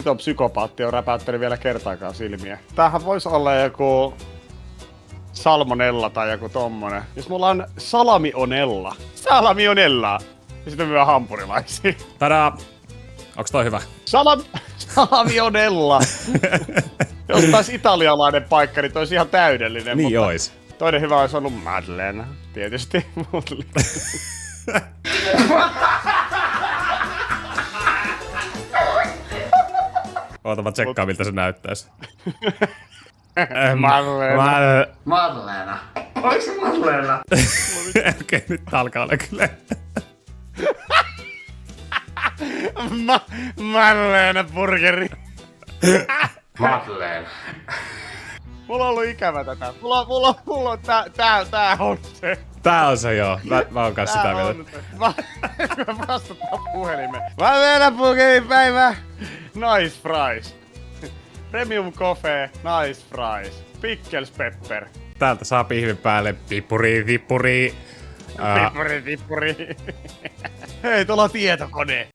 Tuo psykopaatti on räpäyttänyt vielä kertaakaan silmiä. Tämähän voisi olla joku salmonella tai joku tommonen. Jos mulla on salamionella. Salamionella. Ja sitten myy hampurilaisia. Tadaa! Onks toi hyvä? Salamionella. Jos taas italialainen paikka, niin toi olisi ihan täydellinen. Niin mutta ois. toinen hyvä olisi ollut Madeleine. Tietysti. Oota mä tsekkaan miltä se näyttäis. Madeleine. Madeleena. Oliko se Madeleena? Okei, nyt alkaa olla kyllä. Madeleine burgeri. Madeleena. Mulla on ollut ikävä tätä. Mulla on tää on se. Tää on se joo. Mä oon kans sitä mieltä. Mä vastataan puhelimeen. Madeleine burgeripäivä. Nice fries. Premium coffee. Nice fries. Pickles pepper. Täältä saa pihvin päälle pipuri. Pippuri. Hei, tuolla on tietokone.